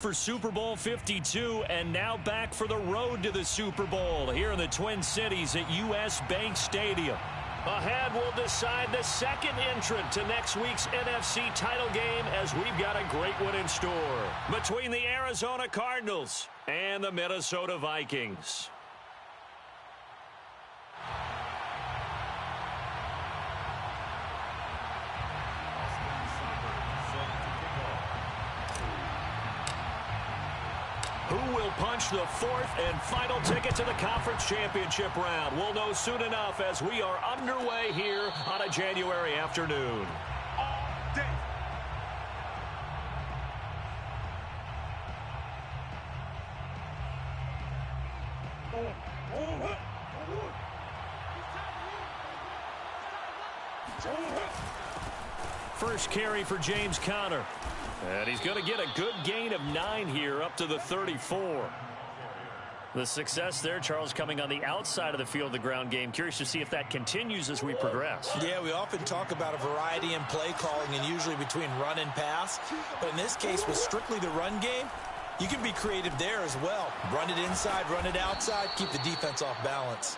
For Super Bowl 52, and now back for the road to the Super Bowl here in the Twin Cities at US Bank Stadium. Ahead, we'll decide the second entrant to next week's NFC title game, as we've got a great one in store between the Arizona Cardinals and the Minnesota Vikings. Who will punch the fourth and final ticket to the conference championship round? We'll know soon enough as we are underway here on a January afternoon. All day. First carry for James Conner. And he's going to get a good gain of 9 here up to the 34. The success there, Charles, coming on the outside of the field, the ground game. Curious to see if that continues as we progress. Yeah, we often talk about a variety in play calling and usually between run and pass. But in this case, with strictly the run game, you can be creative there as well. Run it inside, run it outside, keep the defense off balance.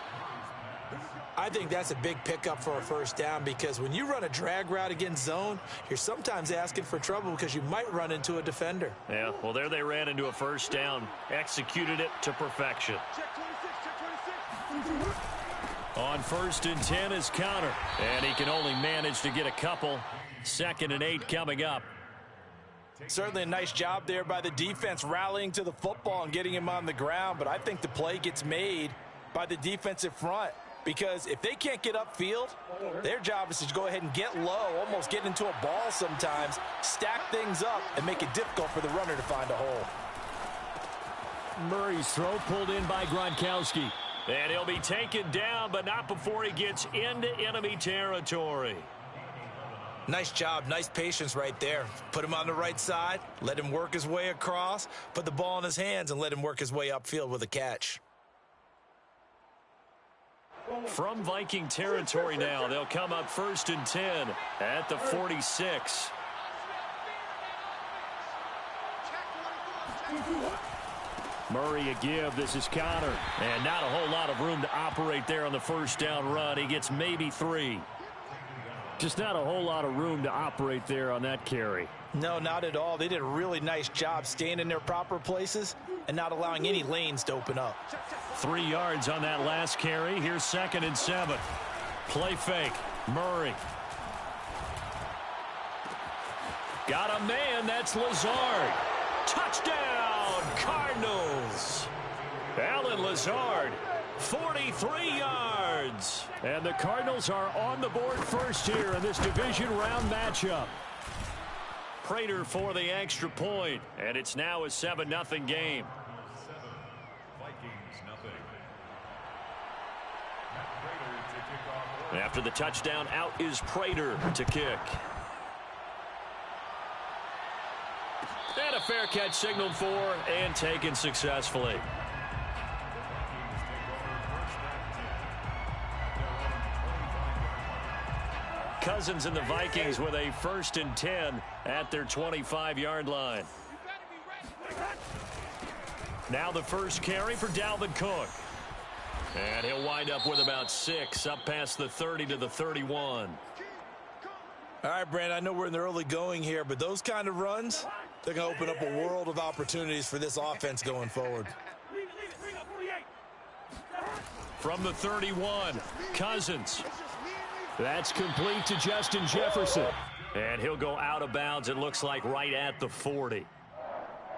I think that's a big pickup for a first down, because when you run a drag route against zone, you're sometimes asking for trouble because you might run into a defender. Yeah, well, there they ran into a first down. Executed it to perfection. On 1st and 10 is Conner. And he can only manage to get a couple. 2nd and 8 coming up. Certainly a nice job there by the defense rallying to the football and getting him on the ground. But I think the play gets made by the defensive front. Because if they can't get upfield, their job is to go ahead and get low, almost get into a ball sometimes, stack things up, and make it difficult for the runner to find a hole. Murray's throw pulled in by Gronkowski. And he'll be taken down, but not before he gets into enemy territory. Nice job, nice patience right there. Put him on the right side, let him work his way across, put the ball in his hands, and let him work his way upfield with a catch. From Viking territory now, they'll come up 1st and 10 at the 46. Murray a give. This is Conner. And not a whole lot of room to operate there on the first down run. He gets maybe 3. Just not a whole lot of room to operate there on that carry. No, not at all. They did a really nice job staying in their proper places and not allowing any lanes to open up. 3 yards on that last carry. Here's 2nd and 7. Play fake. Murray. Got a man. That's Lazard. Touchdown, Cardinals. Allen Lazard, 43 yards. And the Cardinals are on the board first here in this division round matchup. Prater for the extra point, and it's now a 7-0 game. After the touchdown, out is Prater to kick. And a fair catch signaled for and taken successfully. Cousins and the Vikings with a 1st and 10 at their 25-yard line. Now the first carry for Dalvin Cook. And he'll wind up with about 6 up past the 30 to the 31. All right, Brandon, I know we're in the early going here, but those kind of runs, they're going to open up a world of opportunities for this offense going forward. From the 31, Cousins. That's complete to Justin Jefferson. And he'll go out of bounds, it looks like, right at the 40.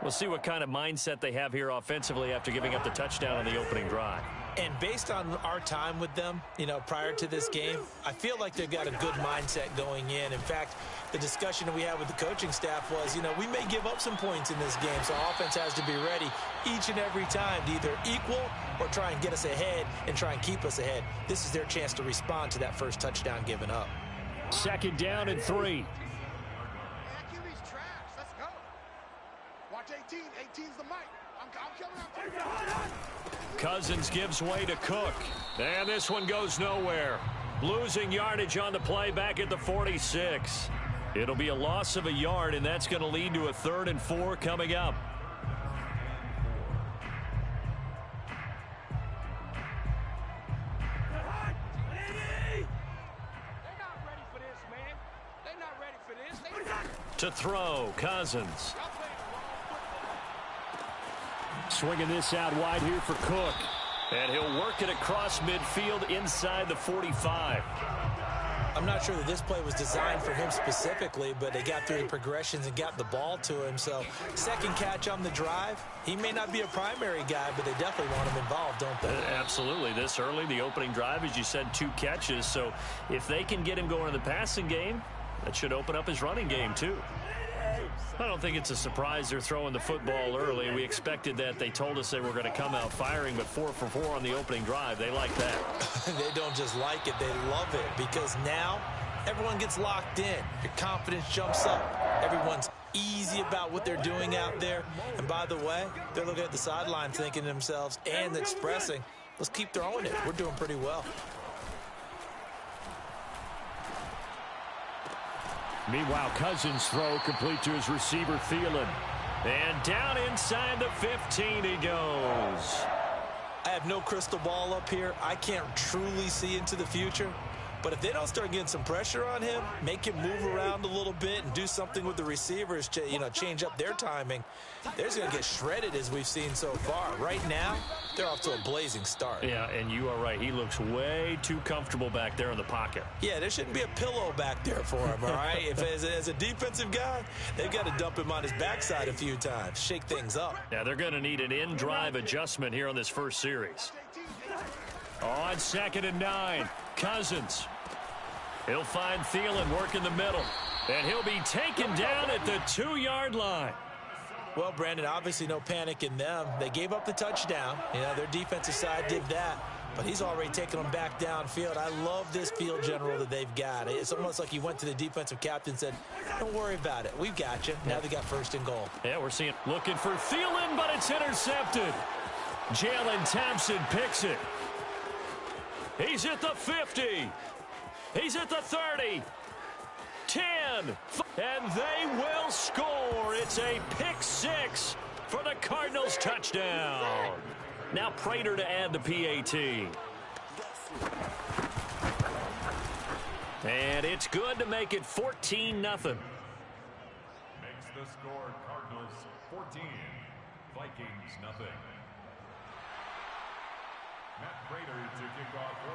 We'll see what kind of mindset they have here offensively after giving up the touchdown on the opening drive. And based on our time with them, prior to this game, I feel like they've got a good mindset going in. In fact, the discussion that we had with the coaching staff was, we may give up some points in this game, so offense has to be ready each and every time to either equal or try and get us ahead and try and keep us ahead. This is their chance to respond to that first touchdown given up. 2nd down and 3. Watch 18. 18's the mic. I'm coming up. Cousins gives way to Cook. And this one goes nowhere. Losing yardage on the play back at the 46. It'll be a loss of a yard, and that's going to lead to a 3rd and 4 coming up. To throw, Cousins. Swinging this out wide here for Cook. And he'll work it across midfield inside the 45. I'm not sure that this play was designed for him specifically, but they got through the progressions and got the ball to him. So second catch on the drive. He may not be a primary guy, but they definitely want him involved, don't they? Absolutely. This early, the opening drive, as you said, 2 catches. So if they can get him going in the passing game, that should open up his running game too. I don't think it's a surprise they're throwing the football early. We expected that. They told us they were going to come out firing, but 4 for 4 on the opening drive. They like that. They don't just like it. They love it because now everyone gets locked in. Your confidence jumps up. Everyone's easy about what they're doing out there. And by the way, they're looking at the sideline thinking to themselves and expressing, let's keep throwing it. We're doing pretty well. Meanwhile, Cousins' throw complete to his receiver, Thielen. And down inside the 15 he goes. I have no crystal ball up here. I can't truly see into the future. But if they don't start getting some pressure on him, make him move around a little bit and do something with the receivers to, change up their timing, they're going to get shredded as we've seen so far. Right now, they're off to a blazing start. Yeah, and you are right. He looks way too comfortable back there in the pocket. Yeah, there shouldn't be a pillow back there for him, all right? If as a defensive guy, they've got to dump him on his backside a few times, shake things up. Yeah, they're going to need an in-drive adjustment here on this first series. On 2nd and 9, Cousins. He'll find Thielen working the middle. And he'll be taken down at the 2-yard line. Well, Brandon, obviously no panic in them. They gave up the touchdown. Their defensive side did that. But he's already taken them back downfield. I love this field general that they've got. It's almost like he went to the defensive captain and said, don't worry about it. We've got you. Now they got 1st and goal. Yeah, we're seeing looking for Thielen, but it's intercepted. Jalen Thompson picks it. He's at the 50. He's at the 30, 10, and they will score. It's a pick 6 for the Cardinals touchdown. Now Prater to add the PAT. And it's good to make it 14-0. Makes the score Cardinals 14, Vikings nothing.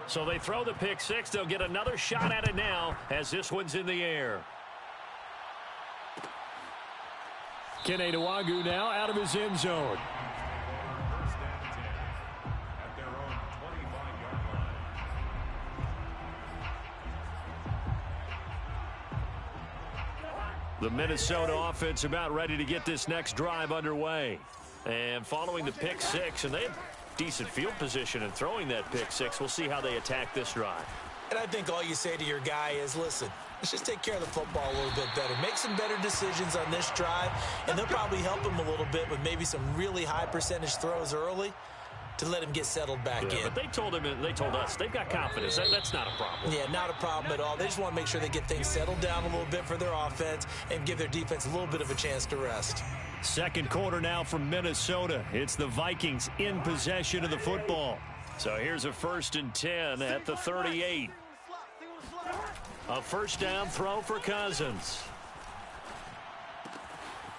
So they throw the pick 6. They'll get another shot at it now as this one's in the air. Kene Nwangwu now out of his end zone. First and 10 at their own 25-yard line. The Minnesota offense about ready to get this next drive underway. And following the pick 6, and they have decent field position in throwing that pick 6. We'll see how they attack this drive. And I think all you say to your guy is, listen, let's just take care of the football a little bit better. Make some better decisions on this drive, and they'll probably help him a little bit with maybe some really high percentage throws early to let him get settled back in. But they told us they've got confidence. That's not a problem. Yeah, not a problem at all. They just want to make sure they get things settled down a little bit for their offense and give their defense a little bit of a chance to rest. Second quarter now from Minnesota. It's the Vikings in possession of the football. So here's a 1st and 10 at the 38. A first down throw for Cousins.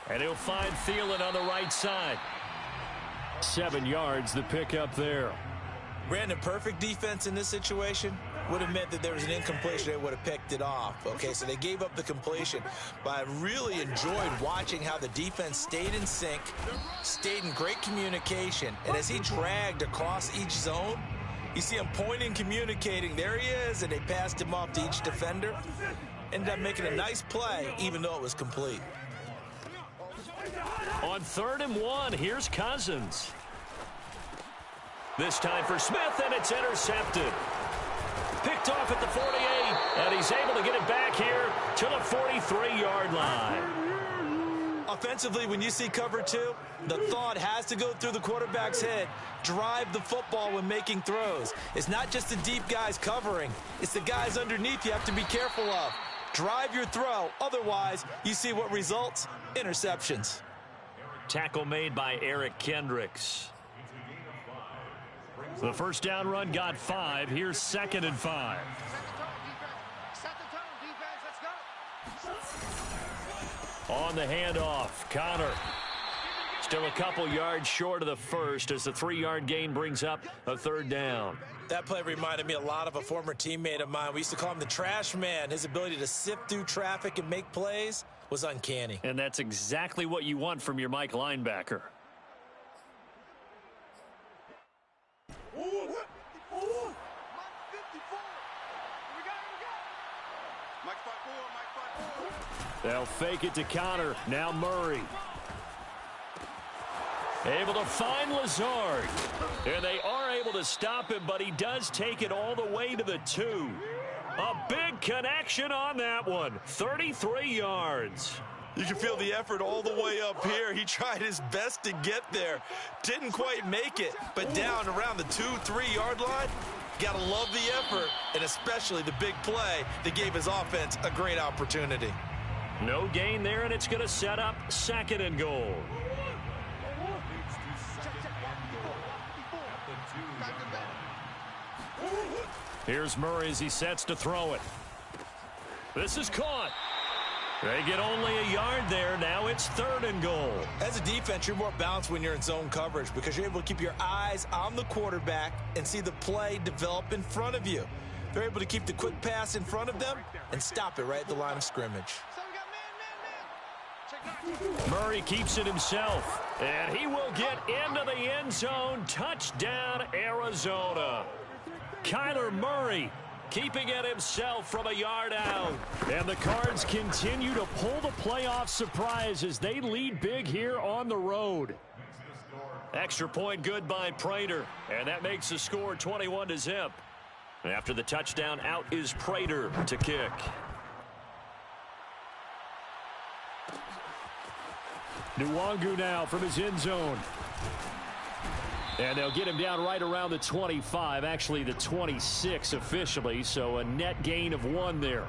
And he'll find Thielen on the right side. 7 yards, the pickup there. Brandon, perfect defense in this situation would have meant that there was an incompletion. They would have picked it off. Okay, so they gave up the completion. But I really enjoyed watching how the defense stayed in sync, stayed in great communication. And as he dragged across each zone, you see him pointing, communicating. There he is, and they passed him off to each defender. Ended up making a nice play, even though it was complete. On 3rd and 1, here's Cousins. This time for Smith, and it's intercepted. Picked off at the 48, and he's able to get it back here to the 43-yard line. Offensively, when you see cover 2, the thought has to go through the quarterback's head. Drive the football when making throws. It's not just the deep guys covering. It's the guys underneath you have to be careful of. Drive your throw. Otherwise, you see what results? Interceptions. Tackle made by Eric Kendricks. The first down run got 5. Here's 2nd and 5. Set the tone, defense. Let's go. on the handoff. Connor still a couple yards short of the first as the 3-yard gain brings up a 3rd down. That play reminded me a lot of a former teammate of mine. We used to call him the trash man. His ability to sift through traffic and make plays was uncanny. And that's exactly what you want from your Mike linebacker. They'll fake it to Connor. Now Murray. Able to find Lazard. And they are able to stop him, but he does take it all the way to the 2. A big connection on that one. 33 yards. You can feel the effort all the way up here. He tried his best to get there. Didn't quite make it, but down around the 2-3 yard line, got to love the effort, and especially the big play that gave his offense a great opportunity. No gain there, and it's going to set up 2nd and goal. Here's Murray as he sets to throw it. This is caught. They get only a yard there. Now it's 3rd and goal. As a defense, you're more balanced when you're in zone coverage because you're able to keep your eyes on the quarterback and see the play develop in front of you. They're able to keep the quick pass in front of them and stop it right at the line of scrimmage. Murray keeps it himself, and he will get into the end zone. Touchdown, Arizona. Kyler Murray keeping it himself from a yard out. And the Cards continue to pull the playoff surprise as they lead big here on the road. Extra point good by Prater, and that makes the score 21-0. After the touchdown, out is Prater to kick. Nwangu now from his end zone. And they'll get him down right around the 25, actually the 26 officially, so a net gain of 1 there.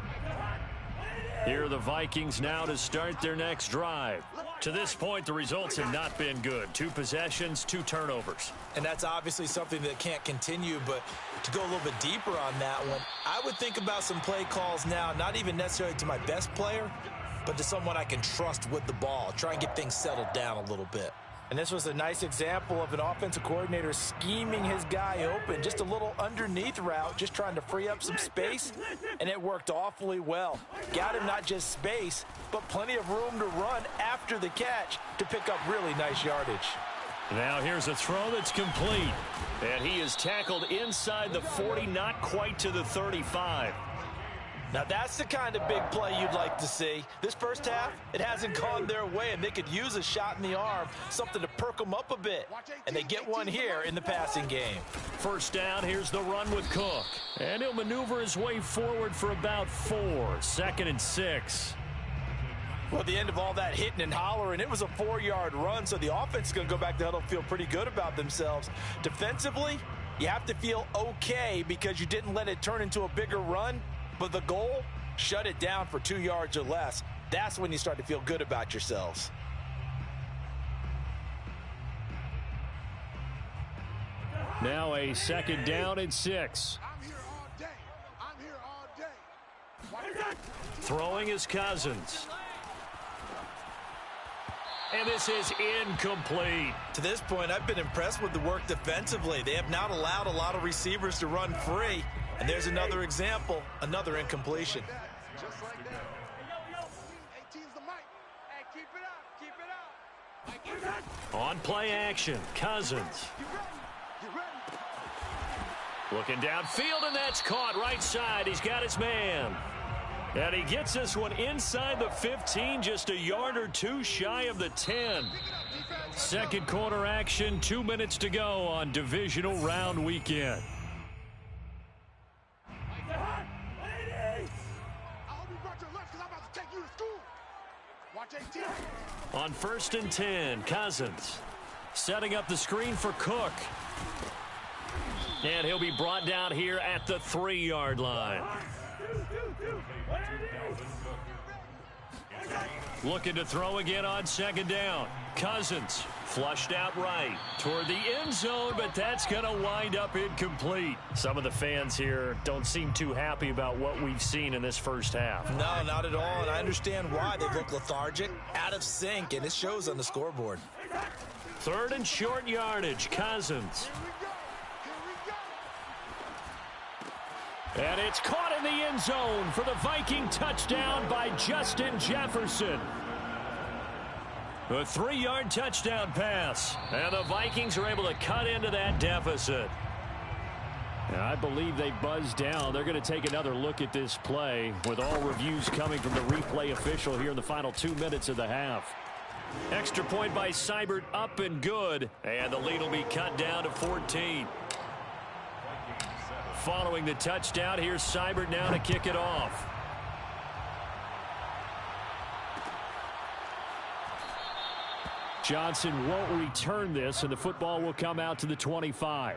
Here are the Vikings now to start their next drive. To this point, the results have not been good. 2 possessions, 2 turnovers. And that's obviously something that can't continue, but to go a little bit deeper on that one, I would think about some play calls now, not even necessarily to my best player, but to someone I can trust with the ball. Try and get things settled down a little bit. And this was a nice example of an offensive coordinator scheming his guy open. Just a little underneath route, just trying to free up some space, and it worked awfully well. Got him not just space, but plenty of room to run after the catch to pick up really nice yardage. Now here's a throw that's complete. And he is tackled inside the 40, not quite to the 35. Now that's the kind of big play you'd like to see. This first half, it hasn't gone their way, and they could use a shot in the arm, something to perk them up a bit. And they get one here in the passing game. First down, here's the run with Cook. And he'll maneuver his way forward for about 4. 2nd and 6. Well, at the end of all that hitting and hollering, it was a 4-yard run, so the offense is going to go back to huddle and feel pretty good about themselves. Defensively, you have to feel okay because you didn't let it turn into a bigger run. But the goal, shut it down for 2 yards or less. That's when you start to feel good about yourselves. Now a 2nd down and 6. I'm here all day. I'm here all day. Throwing is Cousins. And this is incomplete. To this point, I've been impressed with the work defensively. They have not allowed a lot of receivers to run free. And there's another example, another incompletion. Just like that. 18's the mic. Hey, keep it up. Keep it up. On play action, Cousins. Looking downfield, and that's caught right side. He's got his man. And he gets this one inside the 15, just a yard or 2 shy of the 10. Second quarter action, 2 minutes to go on divisional round weekend. On 1st and 10, Cousins setting up the screen for Cook. And he'll be brought down here at the 3-yard line. Looking to throw again on 2nd down. Cousins Flushed out right toward the end zone, but that's going to wind up incomplete. Some of the fans here don't seem too happy about what we've seen in this first half. No, not at all, and I understand why. They look lethargic, out of sync, and it shows on the scoreboard. 3rd and short yardage, Cousins. And it's caught in the end zone for the Viking touchdown by Justin Jefferson. A 3-yard touchdown pass. And the Vikings are able to cut into that deficit. And I believe they buzzed down. They're going to take another look at this play with all reviews coming from the replay official here in the final 2 minutes of the half. Extra point by Seibert, up and good. And the lead will be cut down to 14. Following the touchdown, here's Seibert now to kick it off. Johnson won't return this, and the football will come out to the 25.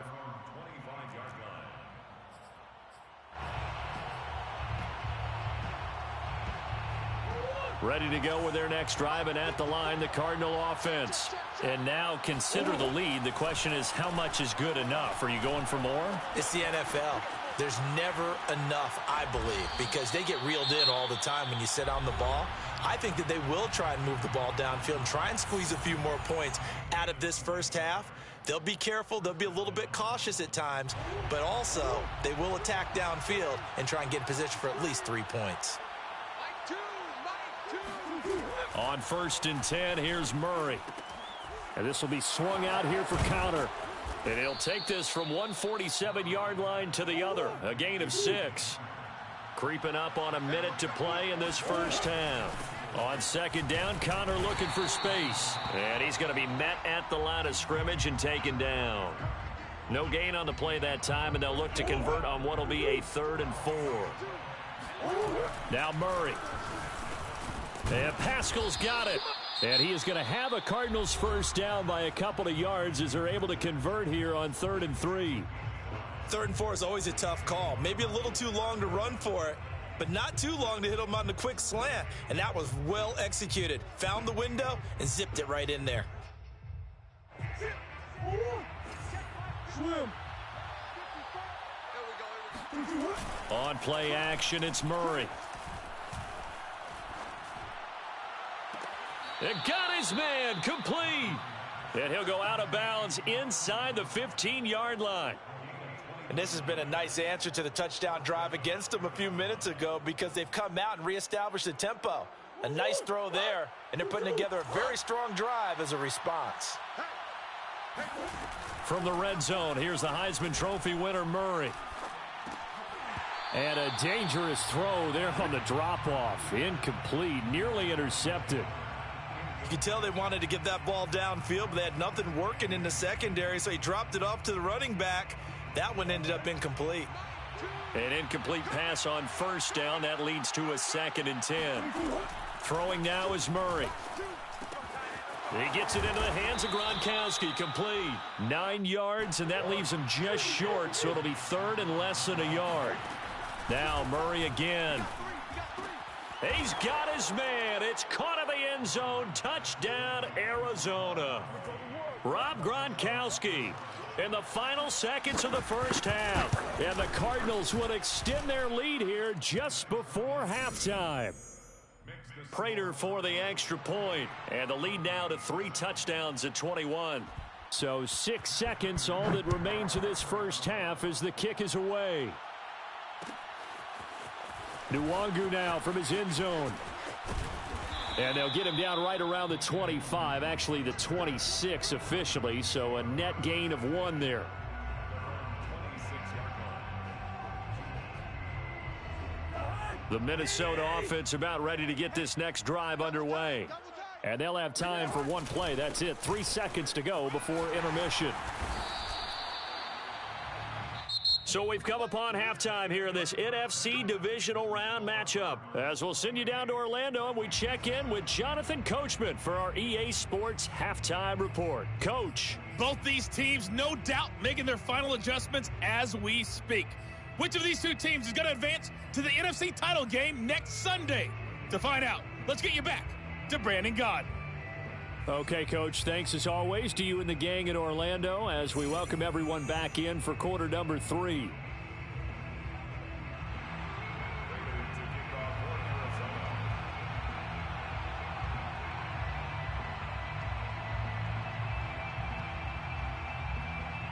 Ready to go with their next drive, and at the line, the Cardinal offense. And now consider the lead. The question is, how much is good enough? Are you going for more? It's the NFL. There's never enough, I believe, because they get reeled in all the time when you sit on the ball. I think that they will try and move the ball downfield and try and squeeze a few more points out of this first half. They'll be careful. They'll be a little bit cautious at times, but also they will attack downfield and try and get in position for at least 3 points. On 1st and 10, here's Murray. And this will be swung out here for counter. And he'll take this from 147-yard line to the other. A gain of 6. Creeping up on a minute to play in this first half. On 2nd down, Connor looking for space. And he's going to be met at the line of scrimmage and taken down. No gain on the play that time, and they'll look to convert on what will be a 3rd and 4. Now Murray. And Pascal's got it. And he is going to have a Cardinals first down by a couple of yards as they're able to convert here on 3rd and 3. 3rd and 4 is always a tough call. Maybe a little too long to run for it, but not too long to hit him on the quick slant. And that was well executed. Found the window and zipped it right in there. On play action, it's Murray. And got his man complete. And he'll go out of bounds inside the 15-yard line. And this has been a nice answer to the touchdown drive against them a few minutes ago because they've come out and reestablished the tempo. A nice throw there, and they're putting together a very strong drive as a response. From the red zone, here's the Heisman Trophy winner, Murray. And a dangerous throw there on the drop-off. Incomplete, nearly intercepted. You can tell they wanted to get that ball downfield, but they had nothing working in the secondary, so he dropped it off to the running back. That one ended up incomplete. An incomplete pass on 1st down. That leads to a 2nd and 10. Throwing now is Murray. He gets it into the hands of Gronkowski. Complete. 9 yards, and that leaves him just short, so it'll be 3rd and less than a yard. Now Murray again. He's got his man. It's caught in the end zone. Touchdown, Arizona. Rob Gronkowski in the final seconds of the first half. And the Cardinals would extend their lead here just before halftime. Prater for the extra point. And the lead now to 3 touchdowns at 21. So 6 seconds, all that remains of this first half as the kick is away. Nwangu now from his end zone. And they'll get him down right around the 25, actually the 26 officially, so a net gain of 1 there. The Minnesota offense about ready to get this next drive underway. And they'll have time for 1 play. That's it. 3 seconds to go before intermission. So we've come upon halftime here in this NFC divisional round matchup. As we'll send you down to Orlando and we check in with Jonathan Coachman for our EA Sports Halftime Report. Coach. Both these teams, no doubt, making their final adjustments as we speak. Which of these 2 teams is going to advance to the NFC title game next Sunday? To find out, let's get you back to Brandon Gaudin. Okay, Coach, thanks as always to you and the gang in Orlando as we welcome everyone back in for quarter number 3.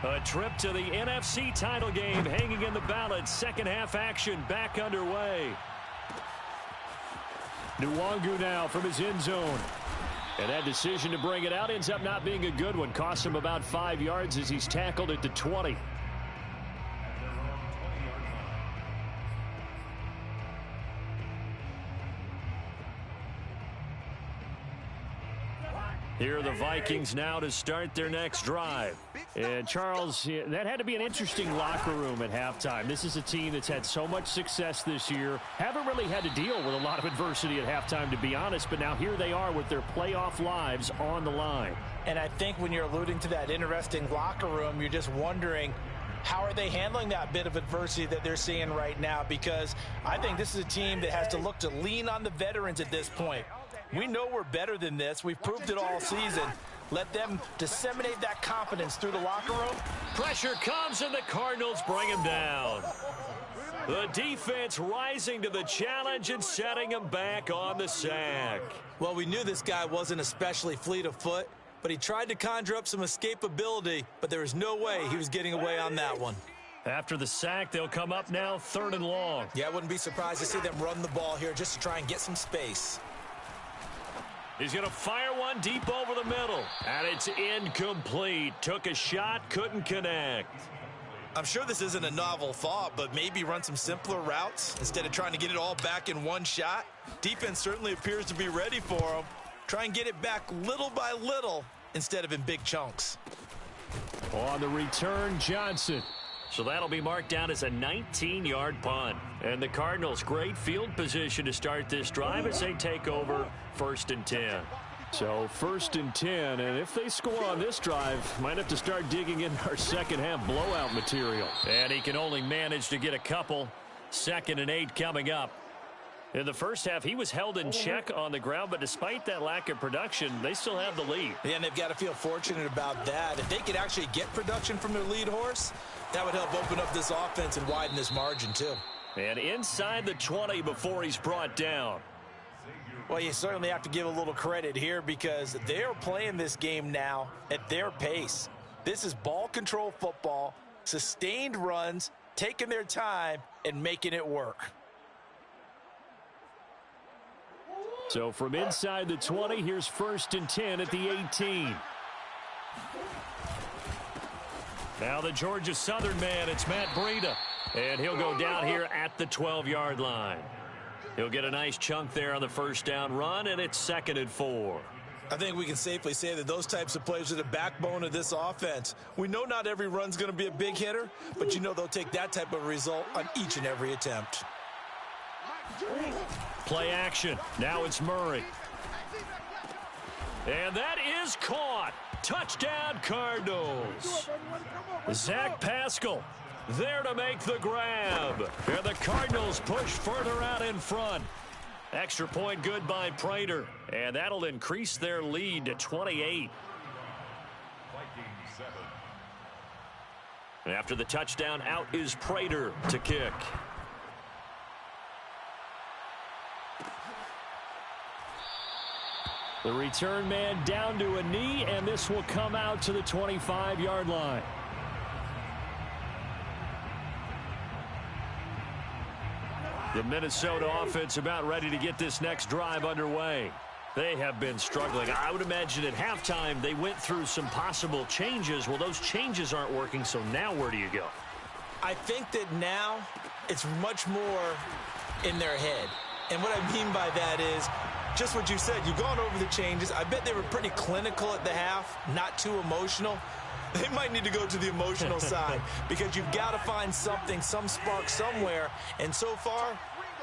A trip to the NFC title game hanging in the balance. Second half action back underway. Nwangu now from his end zone. And that decision to bring it out ends up not being a good one. Cost him about 5 yards as he's tackled at the 20. Here are the Vikings now to start their next drive. And Charles, that had to be an interesting locker room at halftime. This is a team that's had so much success this year. Haven't really had to deal with a lot of adversity at halftime, to be honest. But now here they are with their playoff lives on the line. And I think when you're alluding to that interesting locker room, you're just wondering, how are they handling that bit of adversity that they're seeing right now? Because I think this is a team that has to look to lean on the veterans at this point. We know we're better than this. We've proved it all season. Let them disseminate that confidence through the locker room. Pressure comes, and the Cardinals bring him down. The defense rising to the challenge and setting him back on the sack. Well, we knew this guy wasn't especially fleet of foot, but he tried to conjure up some escapability, but there was no way he was getting away on that one. After the sack, they'll come up now 3rd and long. Yeah, I wouldn't be surprised to see them run the ball here just to try and get some space. He's going to fire one deep over the middle. And it's incomplete. Took a shot, couldn't connect. I'm sure this isn't a novel thought, but maybe run some simpler routes instead of trying to get it all back in one shot. Defense certainly appears to be ready for him. Try and get it back little by little instead of in big chunks. On the return, Johnson. So that'll be marked down as a 19-yard punt. And the Cardinals, great field position to start this drive as they take over 1st and 10. So 1st and 10, and if they score on this drive, might have to start digging in our second half blowout material. And he can only manage to get a couple. 2nd and 8 coming up. In the first half, he was held in check on the ground, but despite that lack of production, they still have the lead. Yeah, and they've got to feel fortunate about that. If they could actually get production from their lead horse, that would help open up this offense and widen this margin, too. And inside the 20 before he's brought down. Well, you certainly have to give a little credit here because they're playing this game now at their pace. This is ball control football, sustained runs, taking their time, and making it work. So from inside the 20, here's 1st and 10 at the 18. Now the Georgia Southern man, it's Matt Breida. And he'll go down here at the 12-yard line. He'll get a nice chunk there on the first down run, and it's 2nd and 4. I think we can safely say that those types of plays are the backbone of this offense. We know not every run's going to be a big hitter, but you know they'll take that type of result on each and every attempt. Play action. Now it's Murray. And that is caught. Touchdown, Cardinals. Zach Pascal there to make the grab. And the Cardinals push further out in front. Extra point good by Prater. And that'll increase their lead to 28. And after the touchdown, out is Prater to kick. The return man down to a knee, and this will come out to the 25-yard line. The Minnesota offense about ready to get this next drive underway. They have been struggling. I would imagine at halftime they went through some possible changes. Well, those changes aren't working, so now where do you go? I think that now it's much more in their head. And what I mean by that is just what you said. You've gone over the changes. I bet they were pretty clinical at the half, not too emotional. They might need to go to the emotional side because you've got to find something, some spark somewhere. And so far,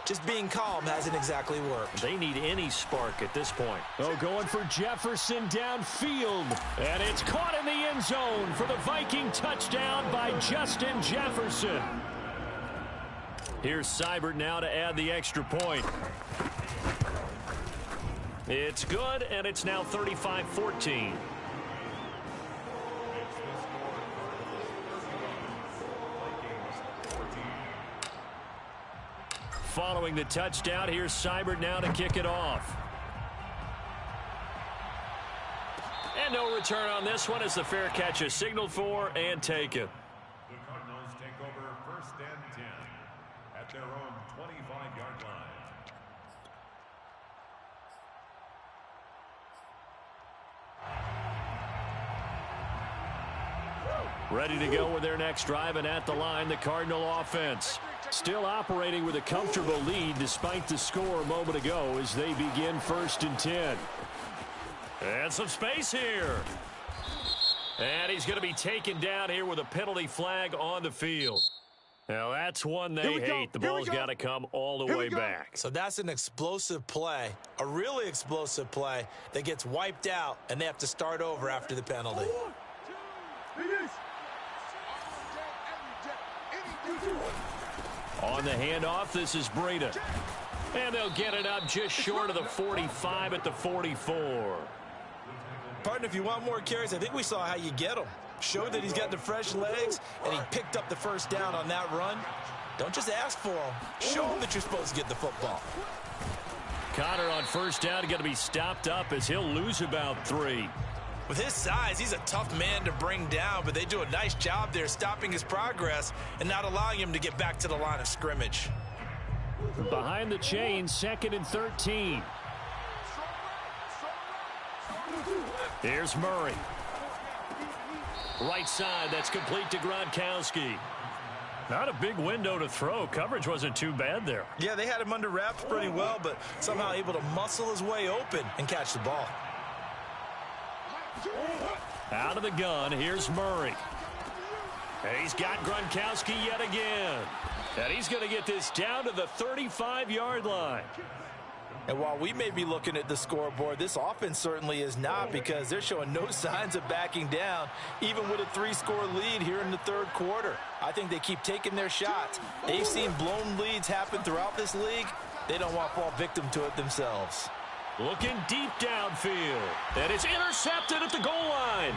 just being calm hasn't exactly worked. They need any spark at this point. Oh, going for Jefferson downfield. And it's caught in the end zone for the Viking touchdown by Justin Jefferson. Here's Seibert now to add the extra point. It's good, and it's now 35-14. Following the touchdown, here's Seibert now to kick it off. And no return on this one as the fair catch is signaled for and taken. The Cardinals take over 1st and 10 at their own 25-yard line. Ready to go with their next drive, and at the line, the Cardinal offense. Still operating with a comfortable lead despite the score a moment ago as they begin 1st and 10. And some space here. And he's going to be taken down here with a penalty flag on the field. Now, that's one they hate. The ball's got to come all the way back. So that's an explosive play, a really explosive play that gets wiped out, and they have to start over after the penalty. On the handoff, this is Breida. And they'll get it up just short of the 45 at the 44. Partner, if you want more carries, I think we saw how you get them. Showed that he's got the fresh legs, and he picked up the first down on that run. Don't just ask for them. Show them that you're supposed to get the football. Connor on 1st down going to be stopped up as he'll lose about 3. With his size, he's a tough man to bring down, but they do a nice job there stopping his progress and not allowing him to get back to the line of scrimmage. Behind the chains, 2nd and 13. Here's Murray. Right side, that's complete to Gronkowski. Not a big window to throw. Coverage wasn't too bad there. Yeah, they had him under wraps pretty well, but somehow able to muscle his way open and catch the ball. Out of the gun, here's Murray. And he's got Gronkowski yet again. And he's going to get this down to the 35-yard line. And while we may be looking at the scoreboard, this offense certainly is not, because they're showing no signs of backing down, even with a 3-score lead here in the 3rd quarter. I think they keep taking their shots. They've seen blown leads happen throughout this league. They don't want to fall victim to it themselves. Looking deep downfield. And it's intercepted at the goal line.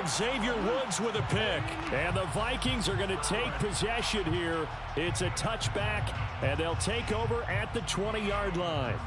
Xavier Woods with a pick. And the Vikings are going to take possession here. It's a touchback, and they'll take over at the 20-yard line.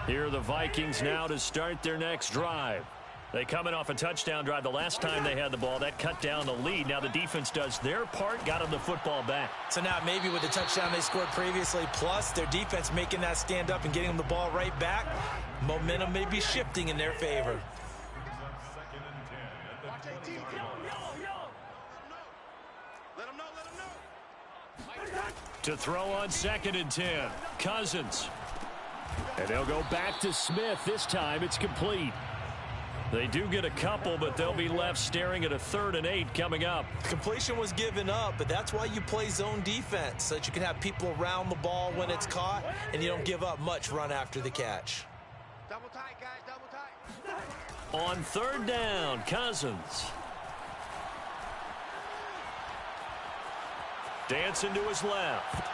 Here are the Vikings now to start their next drive. They come in off a touchdown drive the last time they had the ball. That cut down the lead. Now the defense does their part, got them the football back. So now maybe with the touchdown they scored previously, plus their defense making that stand up and getting them the ball right back, momentum may be shifting in their favor. To throw on 2nd and 10, Cousins. And they'll go back to Smith. This time it's complete. They do get a couple, but they'll be left staring at a 3rd and 8 coming up. Completion was given up, but that's why you play zone defense, so that you can have people around the ball when it's caught, and you don't give up much run after the catch. Double tight, guys, double tight. On 3rd down, Cousins. Dancing to his left.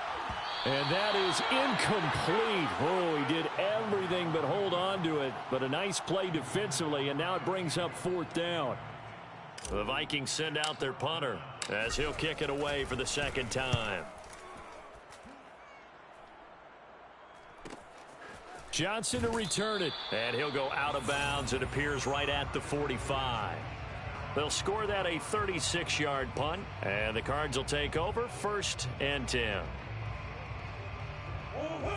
And that is incomplete. Oh, he did everything but hold on to it. But a nice play defensively, and now it brings up 4th down. The Vikings send out their punter as he'll kick it away for the 2nd time. Johnson to return it. And he'll go out of bounds. It appears right at the 45. They'll score that a 36-yard punt. And the Cards will take over 1st and 10.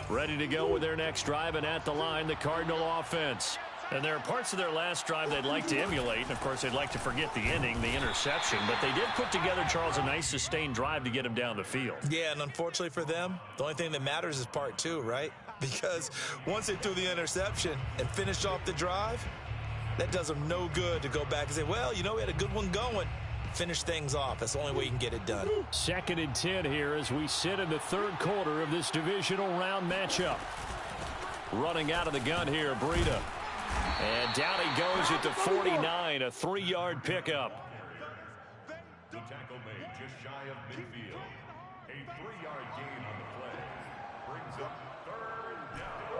Ready to go with their next drive, and at the line, the Cardinal offense. And there are parts of their last drive they'd like to emulate, and of course they'd like to forget the ending, the interception. But they did put together, Charles, a nice sustained drive to get him down the field. Yeah, and unfortunately for them, the only thing that matters is part 2, right? Because once they threw the interception and finished off the drive, that does them no good to go back and say, well, you know, we had a good one going. Finish things off. That's the only way you can get it done. 2nd and 10 here as we sit in the 3rd quarter of this divisional round matchup. Running out of the gun here, Breida. And down he goes at the 49, a 3-yard pickup. The tackle made just shy of midfield. 3-yard gain on the play. Brings up 3rd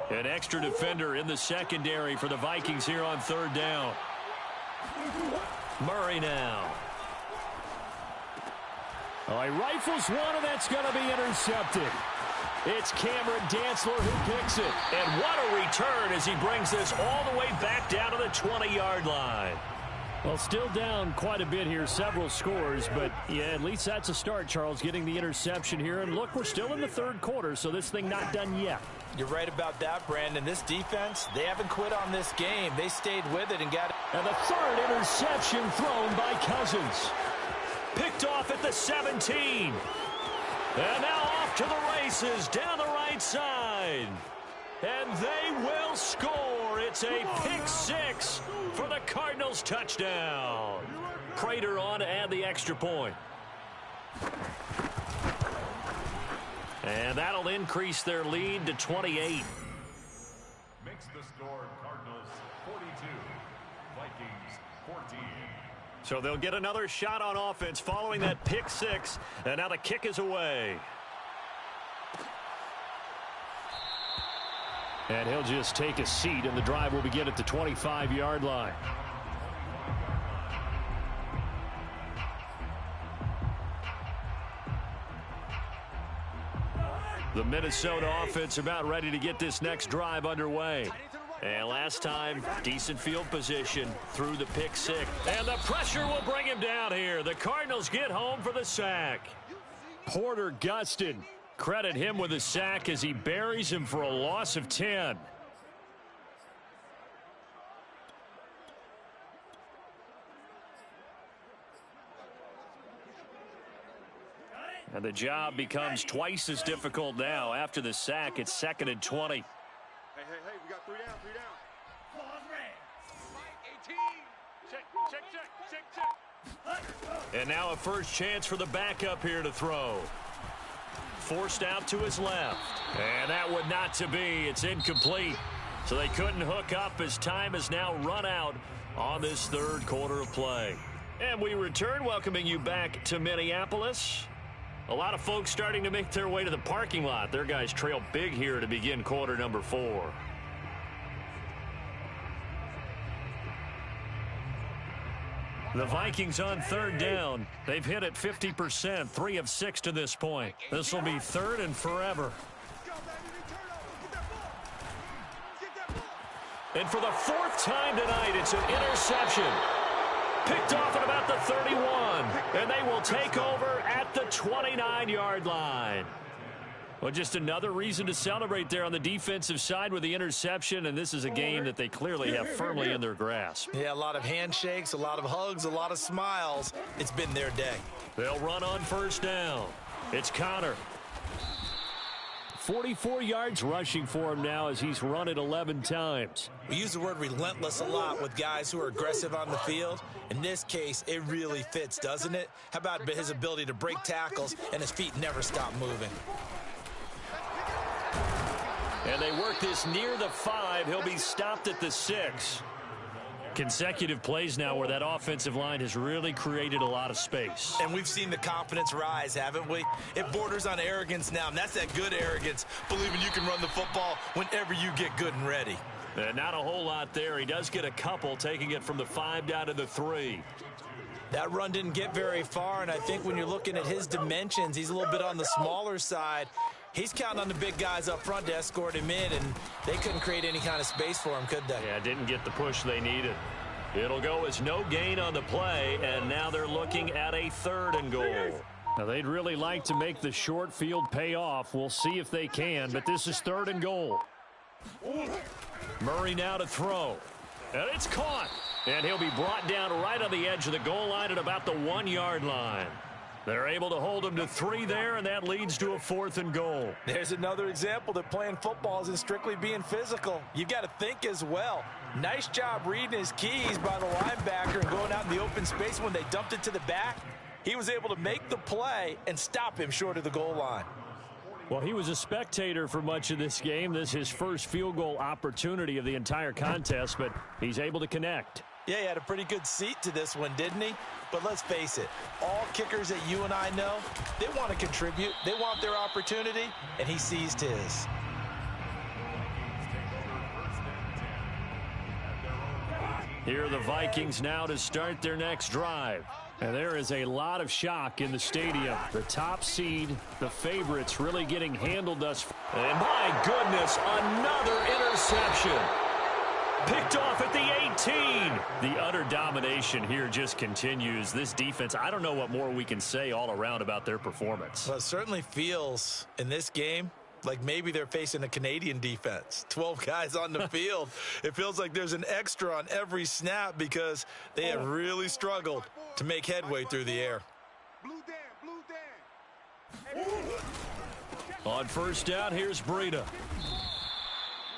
down. An extra defender in the secondary for the Vikings here on 3rd down. Murray now. Oh, he rifles one, and that's going to be intercepted. It's Cameron Dantzler who picks it. And what a return as he brings this all the way back down to the 20-yard line. Well, still down quite a bit here, several scores, but yeah, at least that's a start, Charles, getting the interception here. And look, we're still in the 3rd quarter, so this thing not done yet. You're right about that, Brandon. This defense, they haven't quit on this game. They stayed with it and got it. And the 3rd interception thrown by Cousins. Picked off at the 17. And now off to the races down the right side. And they will score. It's a pick 6 for the Cardinals touchdown. Prater on to add the extra point. And that'll increase their lead to 28. Makes the score Cardinals 42, Vikings 14. So they'll get another shot on offense following that pick 6. And now the kick is away. And he'll just take a seat, and the drive will begin at the 25-yard line. The Minnesota offense about ready to get this next drive underway. And last time, decent field position through the pick 6. And the pressure will bring him down here. The Cardinals get home for the sack. Porter Gustin. Credit him with a sack as he buries him for a loss of 10. And the job becomes twice as difficult now. After the sack, it's 2nd and 20. Hey, we got 3 down, 3 down. Ball's red. 18. Check. And now a first chance for the backup here to throw. Forced out to his left. And that would not to be. It's incomplete. So they couldn't hook up as time has now run out on this 3rd quarter of play. And we return, welcoming you back to Minneapolis. A lot of folks starting to make their way to the parking lot. Their guys trail big here to begin quarter number 4. The Vikings on 3rd down. They've hit it 50%, 3 of 6 to this point. This will be 3rd and forever. And for the 4th time tonight, it's an interception. Picked off at about the 31. And they will take over at the 29-yard line. Well, just another reason to celebrate there on the defensive side with the interception, and this is a game that they clearly have firmly in their grasp. Yeah, a lot of handshakes, a lot of hugs, a lot of smiles. It's been their day. They'll run on 1st down. It's Connor. 44 yards rushing for him now as he's run it 11 times. We use the word relentless a lot with guys who are aggressive on the field. In this case, it really fits, doesn't it? How about his ability to break tackles and his feet never stop moving? And they work this near the 5. He'll be stopped at the 6. Consecutive plays now where that offensive line has really created a lot of space. And we've seen the confidence rise, haven't we? It borders on arrogance now, and that's that good arrogance, believing you can run the football whenever you get good and ready. And not a whole lot there. He does get a couple, taking it from the 5 down to the 3. That run didn't get very far, and I think when you're looking at his dimensions, he's a little bit on the smaller side. He's counting on the big guys up front to escort him in, and they couldn't create any kind of space for him, could they? Yeah, didn't get the push they needed. It'll go as no gain on the play, and now they're looking at a 3rd and goal. Now, they'd really like to make the short field pay off. We'll see if they can, but this is 3rd and goal. Murray now to throw. And it's caught. And he'll be brought down right on the edge of the goal line at about the 1-yard line. They're able to hold him to 3 there, and that leads to a 4th and goal. There's another example that playing football isn't strictly being physical. You've got to think as well. Nice job reading his keys by the linebacker and going out in the open space. When they dumped it to the back, he was able to make the play and stop him short of the goal line. Well, he was a spectator for much of this game. This is his first field goal opportunity of the entire contest, but he's able to connect. Yeah, he had a pretty good seat to this one, didn't he? But let's face it, all kickers that you and I know, they want to contribute. They want their opportunity, and he seized his. Here are the Vikings now to start their next drive. And there is a lot of shock in the stadium. The top seed, the favorites, really getting handled thus far. And my goodness, another interception. Picked off at the 18. The utter domination here just continues. This defense, I don't know what more we can say all around about their performance. Well, it certainly feels in this game like maybe they're facing a Canadian defense. 12 guys on the field. It feels like there's an extra on every snap because they have really struggled to make headway through the air. On first down, here's Breida.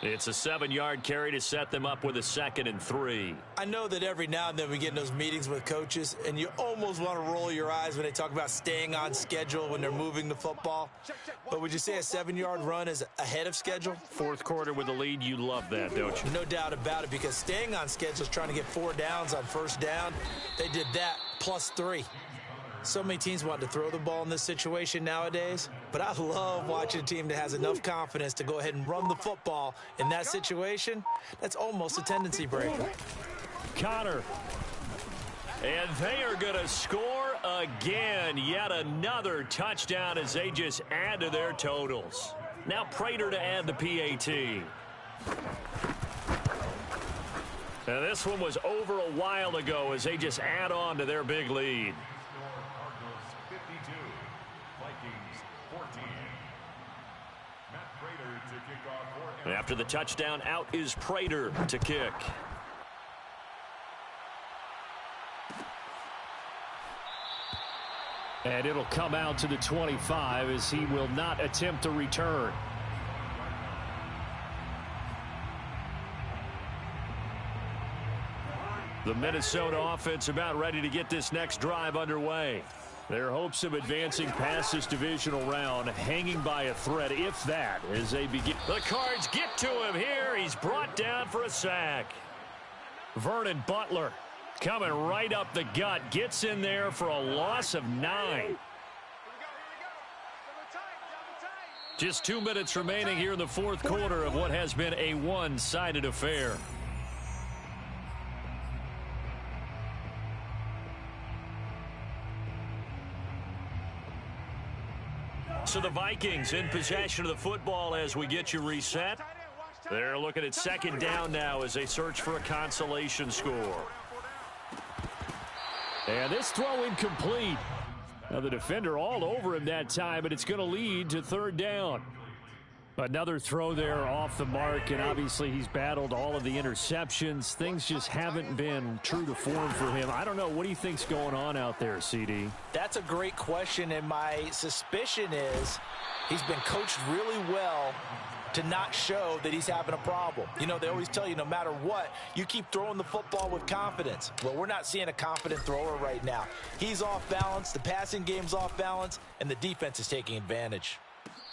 It's a 7-yard carry to set them up with a 2nd and 3. I know that every now and then we get in those meetings with coaches, and you almost want to roll your eyes when they talk about staying on schedule when they're moving the football. But would you say a 7-yard run is ahead of schedule? Fourth quarter with the lead, you love that, don't you? No doubt about it, because staying on schedule is trying to get 4 downs on first down. They did that plus 3. So many teams want to throw the ball in this situation nowadays, but I love watching a team that has enough confidence to go ahead and run the football in that situation. That's almost a tendency breaker. Connor. And they are going to score again. Yet another touchdown as they just add to their totals. Now Prater to add the PAT. And this one was over a while ago as they just add on to their big lead. After the touchdown, out is Prater to kick. And it'll come out to the 25 as he will not attempt a return. The Minnesota offense about ready to get this next drive underway. Their hopes of advancing past this divisional round hanging by a thread, if that, as they begin. The Cards get to him here. He's brought down for a sack. Vernon Butler coming right up the gut. Gets in there for a loss of 9. Just 2 minutes remaining here in the fourth quarter of what has been a one-sided affair. So the Vikings in possession of the football as we get you reset. They're looking at 2nd down now as they search for a consolation score. And this throw incomplete. Now the defender all over him that time, but it's going to lead to 3rd down. Another throw there off the mark, and obviously he's battled all of the interceptions. Things just haven't been true to form for him. I don't know. What do you think's going on out there, CD? That's a great question, and my suspicion is he's been coached really well to not show that he's having a problem. You know, they always tell you no matter what, you keep throwing the football with confidence. Well, we're not seeing a confident thrower right now. He's off balance, the passing game's off balance, and the defense is taking advantage.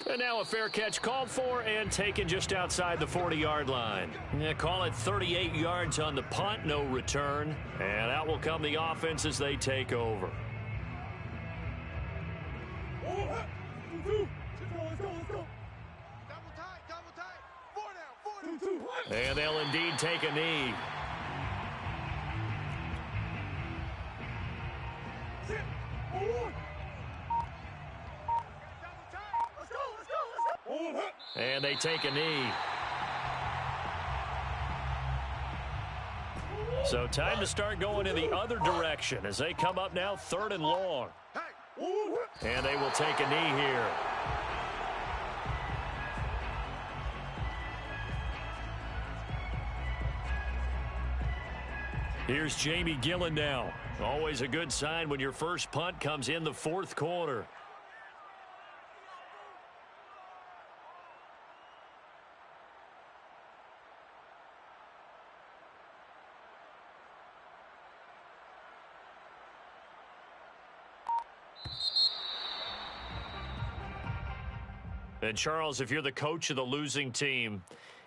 And now a fair catch called for and taken just outside the 40-yard line. Yeah, call it 38 yards on the punt, no return. And out will come the offense as they take over. And they'll indeed take a knee. And they take a knee. So time to start going in the other direction as they come up now 3rd and long. And they will take a knee here. Here's Jamie Gillen now. Always a good sign when your first punt comes in the fourth quarter. And Charles, if you're the coach of the losing team,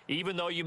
even though you